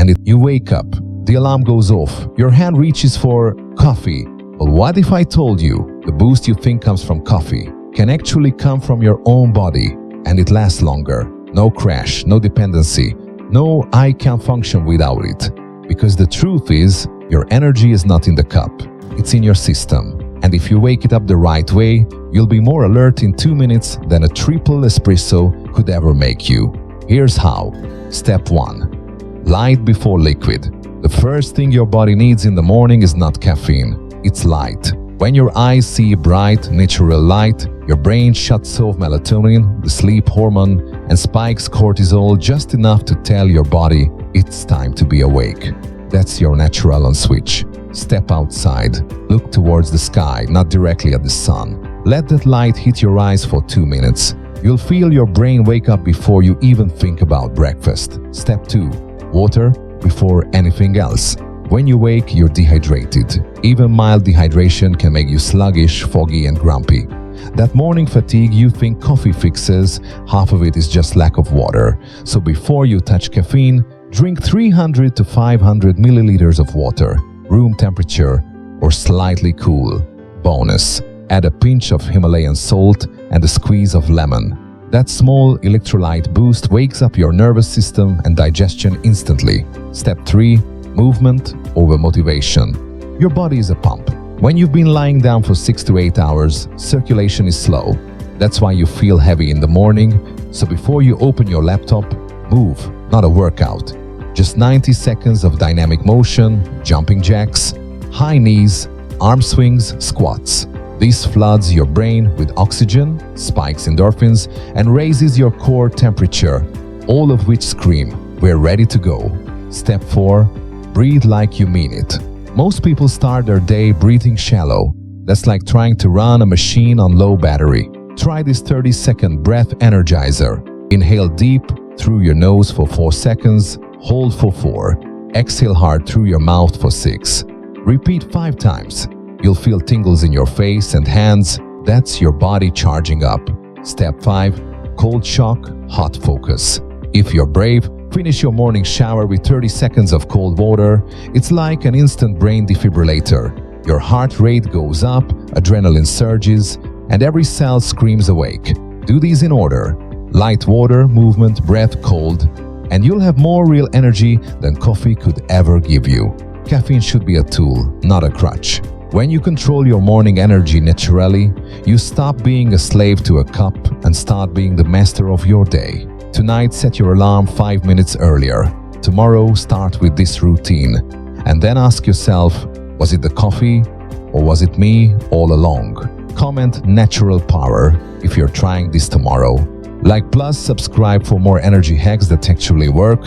and you wake up. The alarm goes off. Your hand reaches for coffee. But what if I told you the boost you think comes from coffee can actually come from your own body, and it lasts longer? No crash, no dependency, no I can't function without it. Because the truth is, your energy is not in the cup, it's in your system. And if you wake it up the right way, you'll be more alert in 2 minutes than a triple espresso could ever make you. Here's how. Step 1. Light before liquid. The first thing your body needs in the morning is not caffeine, it's light. When your eyes see bright, natural light, your brain shuts off melatonin, the sleep hormone, and spikes cortisol just enough to tell your body it's time to be awake. That's your natural on switch. Step outside. Look towards the sky, not directly at the sun. Let that light hit your eyes for 2 minutes. You'll feel your brain wake up before you even think about breakfast. Step 2. Water before anything else. When you wake, you're dehydrated. Even mild dehydration can make you sluggish, foggy, and grumpy. That morning fatigue you think coffee fixes, half of it is just lack of water. So before you touch caffeine, drink 300 to 500 milliliters of water, room temperature or slightly cool. Bonus: add a pinch of Himalayan salt and a squeeze of lemon. That small electrolyte boost wakes up your nervous system and digestion instantly. Step 3. Movement over motivation. Your body is a pump. When you've been lying down for 6 to 8 hours, circulation is slow. That's why you feel heavy in the morning. So before you open your laptop, move, not a workout. Just 90 seconds of dynamic motion, jumping jacks, high knees, arm swings, squats. This floods your brain with oxygen, spikes endorphins, and raises your core temperature, all of which scream, we're ready to go. Step 4. Breathe like you mean it. Most people start their day breathing shallow. That's like trying to run a machine on low battery. Try this 30-second breath energizer. Inhale deep through your nose for 4 seconds, hold for 4. Exhale hard through your mouth for 6. Repeat 5 times. You'll feel tingles in your face and hands. That's your body charging up. Step 5. Cold shock, hot focus. If you're brave, finish your morning shower with 30 seconds of cold water. It's like an instant brain defibrillator. Your heart rate goes up, adrenaline surges, and every cell screams awake. Do these in order: light water, movement, breath, cold, and you'll have more real energy than coffee could ever give you. Caffeine should be a tool, not a crutch. When you control your morning energy naturally, you stop being a slave to a cup and start being the master of your day. Tonight, set your alarm 5 minutes earlier. Tomorrow, start with this routine. And then ask yourself, was it the coffee or was it me all along? Comment natural power if you're trying this tomorrow. Like plus subscribe for more energy hacks that actually work.